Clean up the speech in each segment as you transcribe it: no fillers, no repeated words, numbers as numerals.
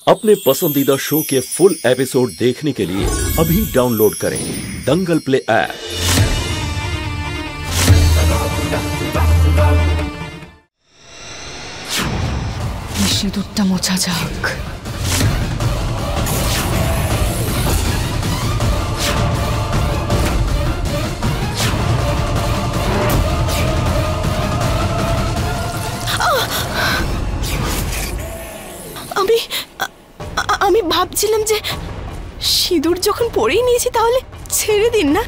अपने पसंदीदा शो के फुल एपिसोड देखने के लिए अभी डाउनलोड करें दंगल प्ले ऐप। সিঁদুরটা মোছা যাক। আমি ভাবছিলাম যে সিঁদুর যখন পরেই নিয়েছি তাহলে ছেড়ে দিন না।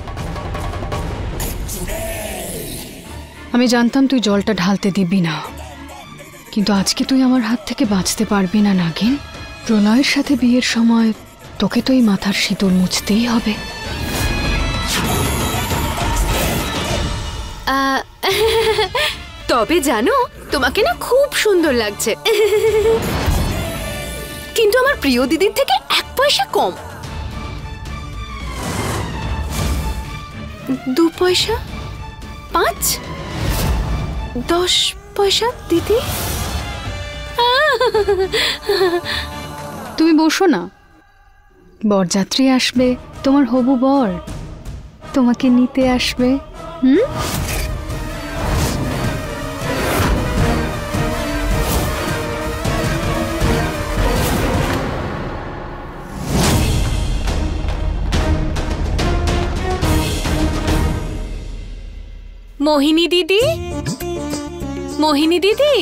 আমি জানতাম তুই জলটা ঢালতে দিবি না, কিন্তু আজকে তুই আমার হাত থেকে বাঁচতে পারবি না নাগিন। প্রলয়ের সাথে বিয়ের সময় তোকে তো এই মাথার সিঁদুর মুছতেই হবে। তবে জানো, তোমাকে না খুব সুন্দর লাগছে, কিন্তু আমার প্রিয় দিদির থেকে 1 পয়সা কম। 2 পয়সা, 5, 10 পয়সা দিদি। তুমি বসো না, বরযাত্রী আসবে, তোমার হবু বর তোমাকে নিতে আসবে। মোহিনী দিদি, মোহিনী দিদি,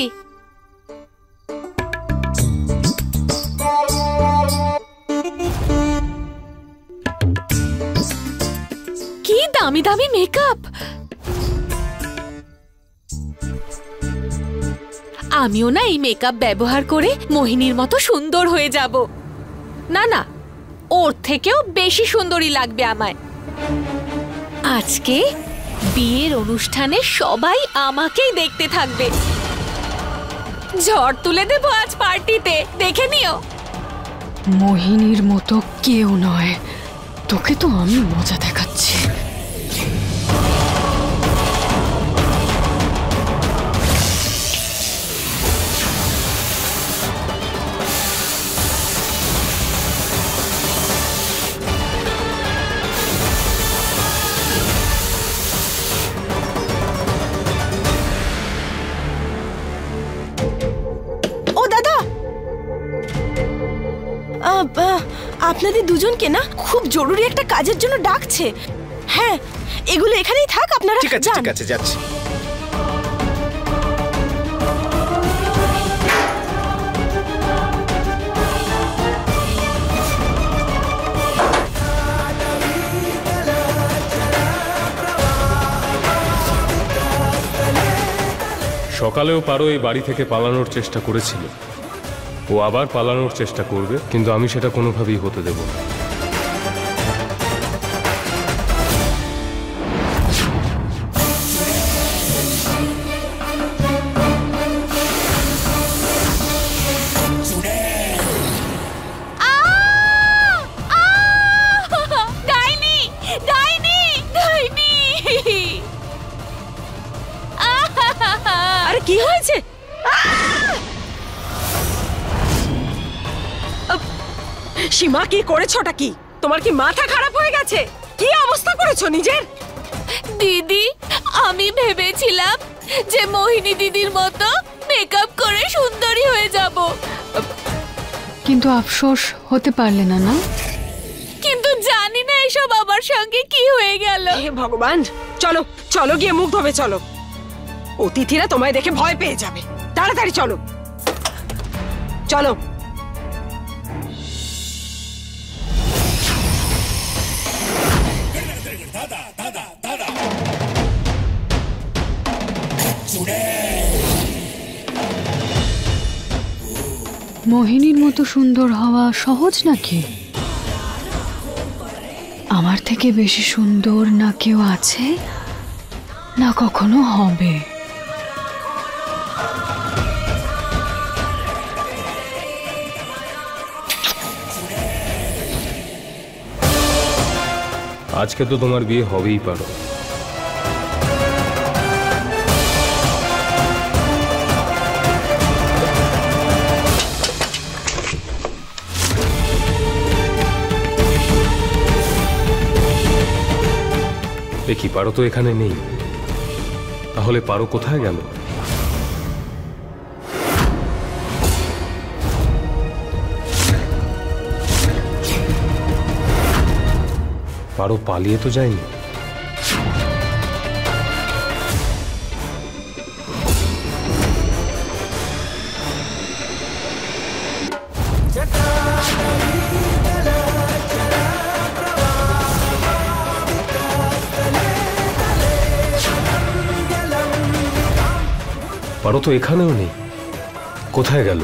কি দামি দামি মেকআপ। আমিও না এই মেকআপ ব্যবহার করে মোহিনীর মতো সুন্দর হয়ে যাব। না না, ওর থেকেও বেশি সুন্দরী লাগবে আমায়। আজকে বিয়ের অনুষ্ঠানে সবাই আমাকেই দেখতে থাকবে। ঝড় তুলে দেবো আজ পার্টিতে, দেখে নিও। মোহিনীর মতো কেউ নয়, তোকে তো আমি মজা দেখাচ্ছি। আপনাদের দুজনকে না খুব জরুরি একটা কাজের জন্য ডাকছে। হ্যাঁ, এগুলো এখানেই থাক, আপনারা ঠিক আছে ঠিক আছে, যাচ্ছি। সকালেও পারো এই বাড়ি থেকে পালানোর চেষ্টা করেছিল, ও আবার পালানোর চেষ্টা করবে, কিন্তু আমি সেটা কোনোভাবেই হতে দেব না। আরে কি হয়েছে? সীমা, কি করেছোটা কি? তোমার কি মাথা খারাপ হয়ে গেছে? কি অবস্থা করেছো নিজের? দিদি, আমি ভেবেছিলাম যে মোহিনী দিদির মতো মেকআপ করে সুন্দরী হয়ে যাব, কিন্তু আফসোস হতে পারলে না। না, কিন্তু জানি না এসব আমার সঙ্গে কি হয়ে গেল। হে ভগবান, চলো চলো গিয়ে মুখ ধোবে, চলো। অতিথিরা তোমায় দেখে ভয় পেয়ে যাবে, তাড়াতাড়ি চলো চলো। মোহিনীর মতো সুন্দর হওয়া সহজ নাকি? আমার থেকে বেশি সুন্দর না কেউ আছে, না কখনো হবে। আজকে তো তোমার বিয়ে হবেই পারো। এ কি, পারো তো এখানে নেই। তাহলে পারো কোথায় গেল? পারো পালিয়ে তো যায়নি। পারো তো এখানেও নেই, কোথায় গেল?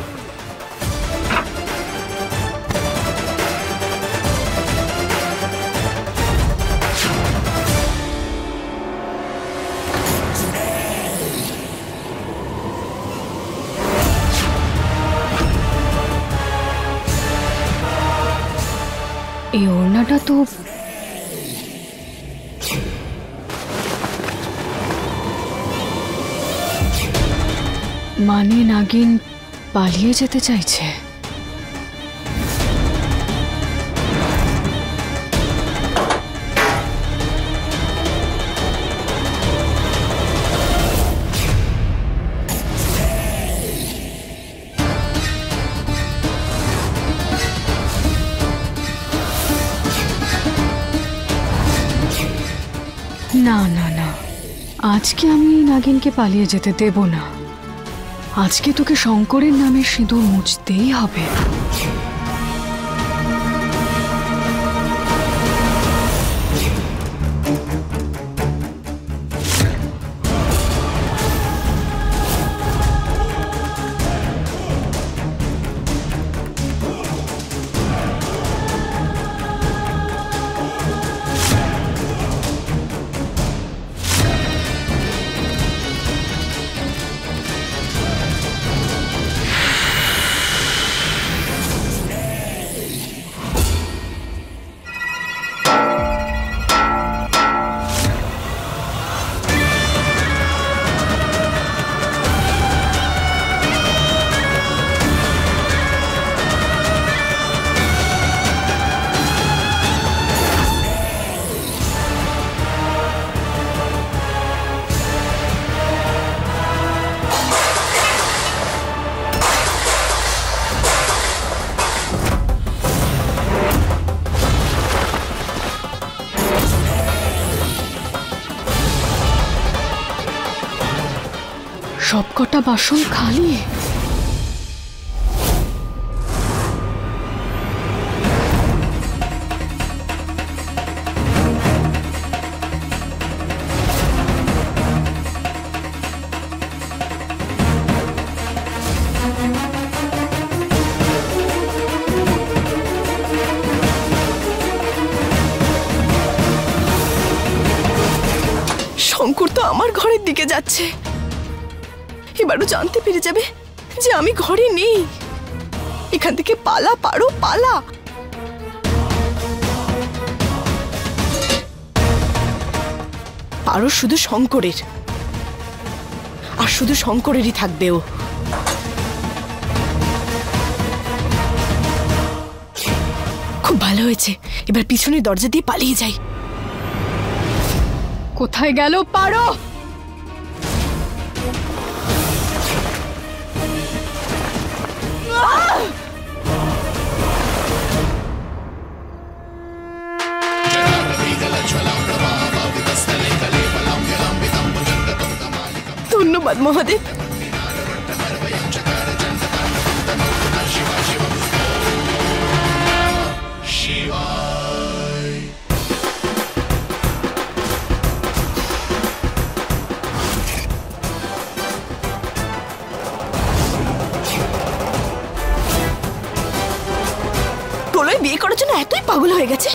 এই ওড়নাটা তো মানে নাগিন পালিয়ে যেতে চাইছে। না না না, আজকে আমি নাগিনকে পালিয়ে যেতে দেব না। আজকে তোকে শঙ্করের নামে সিঁদুর মুছতেই হবে। সবকটা বাসন খালি। শঙ্কর তো আমার ঘরের দিকে যাচ্ছে। এবারও জানতে পেরে যাবে যে আমি ঘরে নেই। এখান থেকে পালা পারো, পালা। পারো শুধু শঙ্করের, আর শুধু শঙ্করেরই থাকবে ও। খুব ভালো হয়েছে, এবার পিছনের দরজা দিয়ে পালিয়ে যাই। কোথায় গেল পারো? ধন্যবাদ মহাদেব। প্রলয় বিয়ে করার জন্য এতই পাগল হয়ে গেছে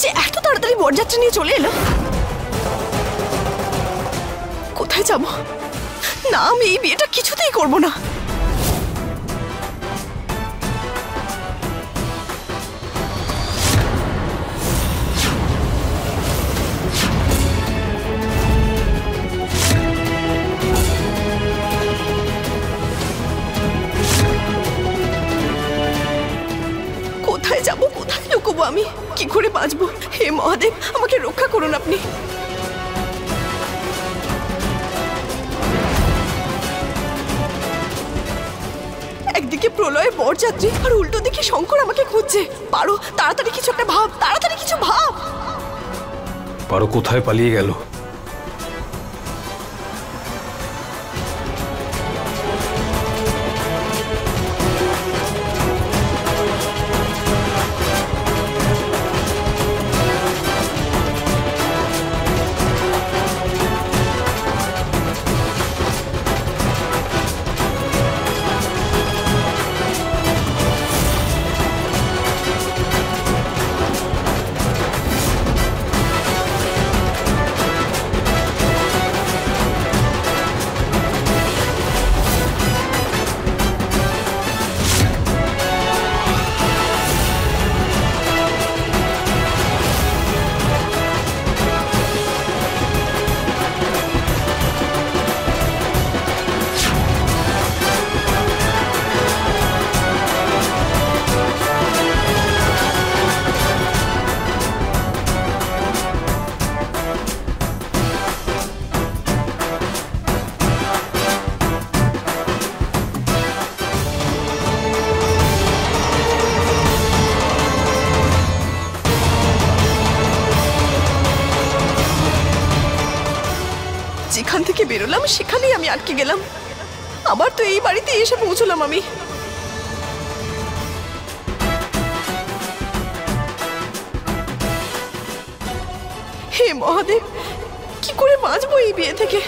যে এত তাড়াতাড়ি বরযাত্রী নিয়ে চলে এলো। কোথায় যাব? না, আমি এই বিয়েটা কিছুতেই করব না। কোথায় যাব, কোথায় লুকোবো আমি? কি করে বাঁচবো? হে মহাদেব, আমাকে রক্ষা করুন আপনি। একদিকে প্রলয়ের বরযাত্রী আর উল্টো দিকে শঙ্কর আমাকে খুঁজছে। পারো তাড়াতাড়ি কিছু একটা ভাব, তাড়াতাড়ি কিছু ভাব। পারো কোথায় পালিয়ে গেল? যেখান থেকে বেরোলাম সেখানেই আমি আটকে গেলাম। আবার তো এই বাড়িতে এসে পৌঁছলাম আমি। হে মহাদেব, কি করে বাঁচবো এই বিয়ে থেকে?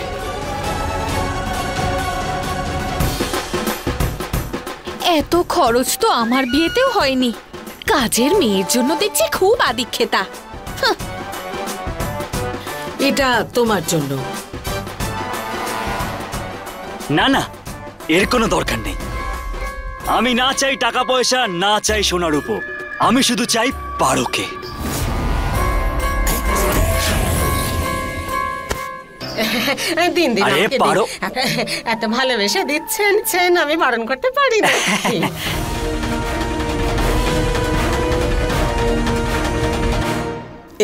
এত খরচ তো আমার বিয়েতেও হয়নি। কাজের মেয়ের জন্য দেখছি খুব আদিক্ষেতা। এটা তোমার জন্য। না না, এর কোনো দরকার নেই। আমি না চাই টাকা পয়সা, না চাই সোনার উপর, আমি শুধু চাই পারোকে। দিন দিন আরে আমাকে পারো। এত ভালোবেসে দিচ্ছেন, আমি বারণ করতে পারি না।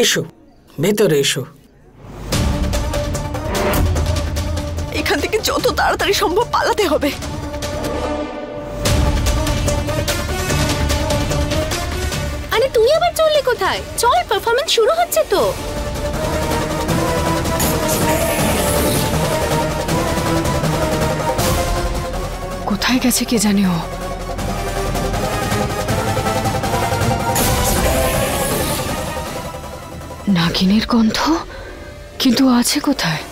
এসো, ভেতরে এসো। এখান থেকে যত তাড়াতাড়ি সম্ভব পালাতে হবে। আরে তুই আবার চললি কোথায়? চল, পারফরমেন্স শুরু হচ্ছে তো। কোথায় গেছে কে জানে ও? নাগিনের গন্ধ, কিন্তু আছে কোথায়?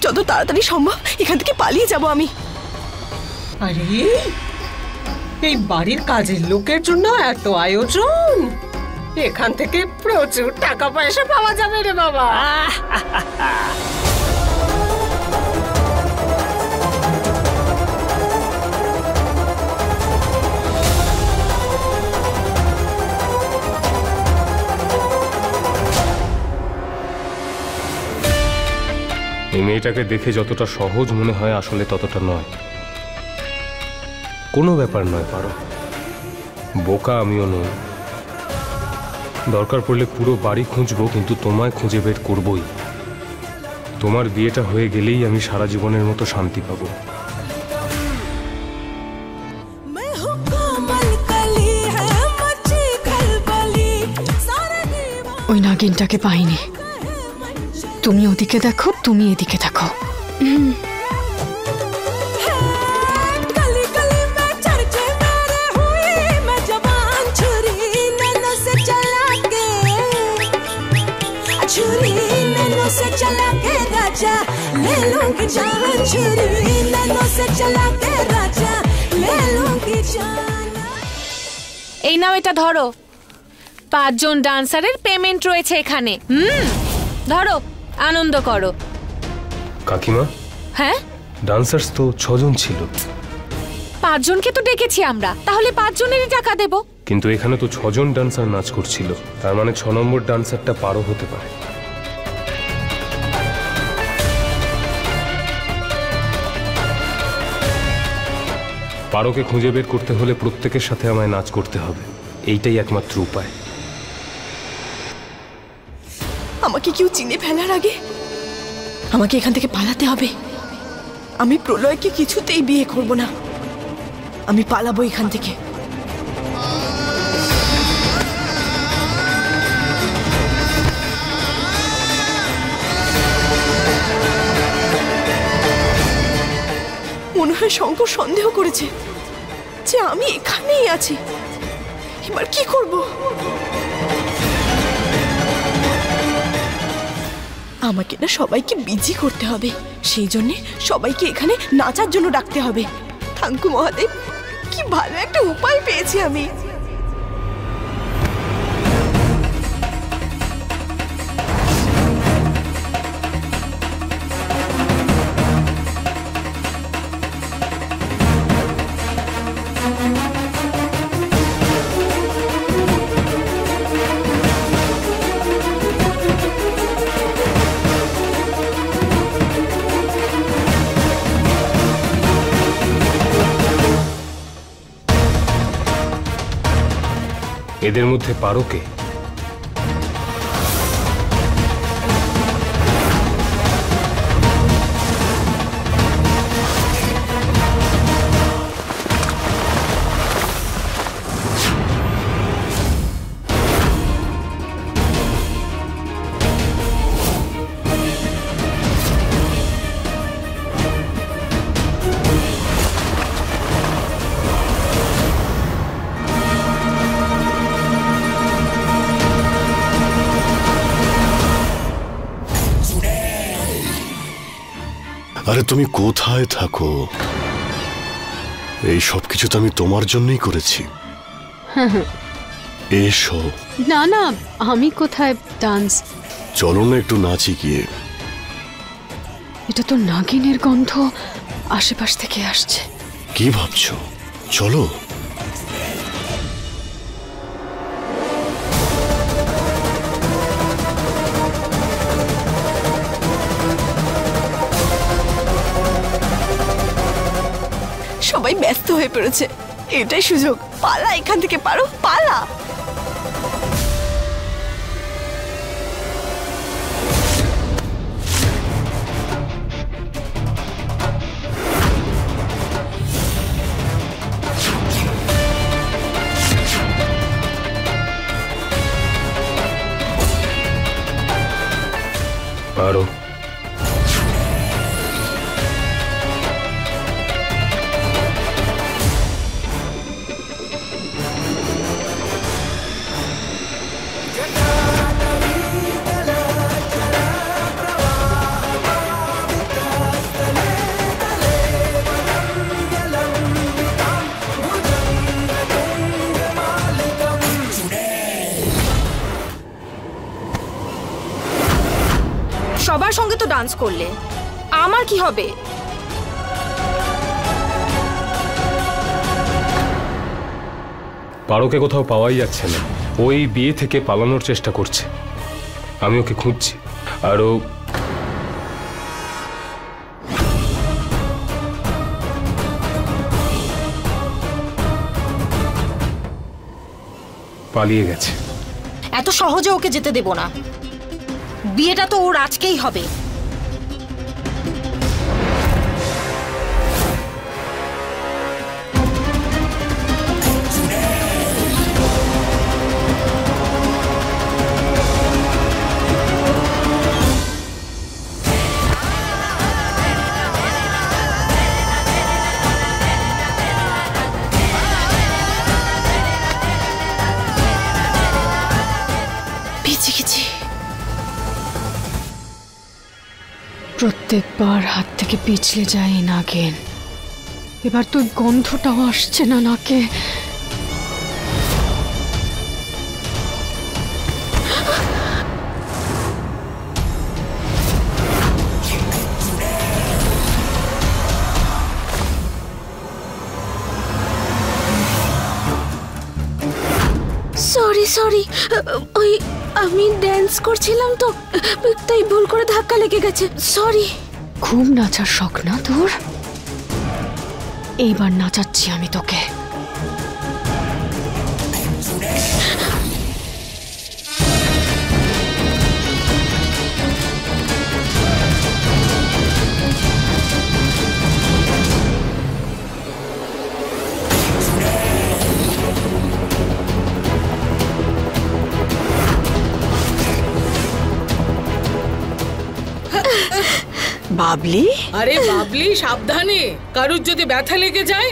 যত তাড়াতাড়ি সম্ভব এখান থেকে পালিয়ে যাব আমি। আরে এই বাড়ির কাজের লোকের জন্য এত আয়োজন, এখান থেকে প্রচুর টাকা পয়সা পাওয়া যাবে রে বাবা। এই মেয়েটাকে দেখে যতটা সহজ মনে হয় আসলে ততটা নয়। কোনো ব্যাপার নয় পারো, বোকা আমিও নই। দরকার পড়লে পুরো বাড়ি খুঁজবো, কিন্তু তোমায় খুঁজে বের করবই। তোমার বিয়েটা হয়ে গেলেই আমি সারা জীবনের মতো শান্তি পাবো। ওই নাগিনটাকে পাইনি। তুমি ওদিকে দেখো, তুমি এদিকে দেখো। এই নাও, এটা ধরো। 5 জন ডান্সারের পেমেন্ট রয়েছে এখানে। ধরো, আনন্দ করো। কাকিমা, হ্যাঁ, ডান্সার্স তো 6 জন ছিল। 5 জনকে তো ডেকেছি আমরা, তাহলে 5 জনেরই টাকা দেব। কিন্তু এখানে তো 6 জন ডান্সার নাচ করছিল, তার মানে 6 নম্বর ডান্সারটা পারো হতে পারে। পারোকে খুঁজে বের করতে হলে প্রত্যেকের সাথে আমায় নাচ করতে হবে, এইটাই একমাত্র উপায়। আমাকে কেউ চিনে ফেলার আগে আমাকে এখান থেকে পালাতে হবে। আমি প্রলয়কে কিছুতেই বিয়ে করব না, আমি পালাবো এখান থেকে। মনে হয় শঙ্কর সন্দেহ করেছে যে আমি এখানেই আছি। এবার কি করব? আমাকে না সবাইকে বিজি করতে হবে, সেই জন্য সবাইকে এখানে নাচার জন্য ডাকতে হবে। থাঙ্কু মহাদেব, কি ভালো একটা উপায় পেয়েছি আমি। এদের মধ্যে পারোকে? আরে তুমি কোথায় থাকো? এই সব কিছু তো আমি তোমার জন্যই করেছি। এসো। না না, আমি কোথায় ডান্স? চলো না একটু নাচি গিয়ে। এটা তো নাগিনের গন্ধ আশেপাশ থেকে আসছে। কি ভাবছো? চলো। সবাই ব্যস্ত হয়ে পড়েছে, এটাই সুযোগ। পালা এখান থেকে, পারো পালা। পারো। সবার সঙ্গে তো ডান্স করলে, আমার কি হবে? পারোকে কোথাও পাওয়াই যাচ্ছে না। ওই বিয়ে থেকে পালানোর চেষ্টা করছে, আমি ওকে খুঁজছি। আর ও পালিয়ে গেছে। এত সহজে ওকে যেতে দেব না, বিয়েটা তো ওর আজকেই হবে। প্রত্যেকবার হাত থেকে পিছলে যায় নাগিন। এবার তো গন্ধটাও আসছে না নাকে। সরি সরি, ওই আমি ড্যান্স করছিলাম তো, তাই ভুল করে ধাক্কা লেগে গেছে। সরি। খুব নাচার শখ না তোর? এইবার নাচাচ্ছি আমি তোকে। বাবলি, আরে বাবলি সাবধানে, কারুর যদি ব্যথা লেগে যায়।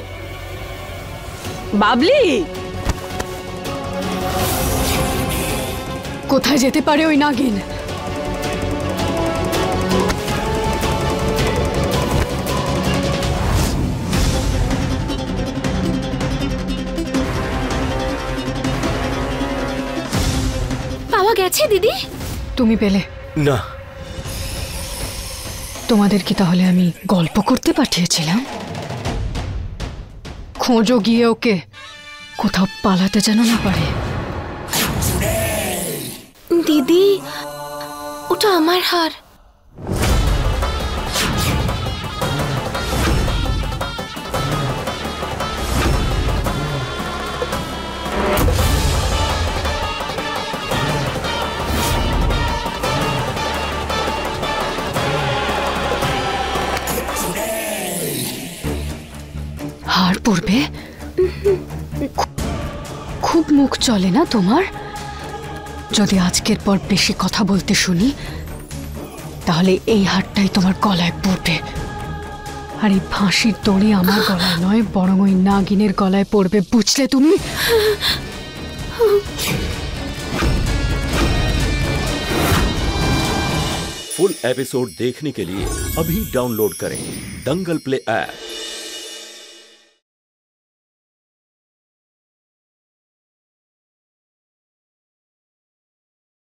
বাবলি কোথায় যেতে পারে ওই নাগিন? পাওয়া গেছে দিদি? তুমি পেলে না। তোমাদের কি তাহলে আমি গল্প করতে পাঠিয়েছিলাম? খোঁজো গিয়ে ওকে, কোথাও পালাতে যেন না পারে। দিদি, ওটা আমার হার। হার পড়বে? খুব মুখ চলে না তোমার? যদি আজকের পর বেশি কথা বলতে শুনি তাহলে এই হারটাই তোমার গলায় পড়বে। আর এই ফাঁসির দড়ি আমার গলায় নয়, বরং ওই নাগিনের গলায় পড়বে, বুঝলে তুমি? फुल एपिसोड देखने के लिए अभी डाउनलोड करें दंगल प्ले ऐप।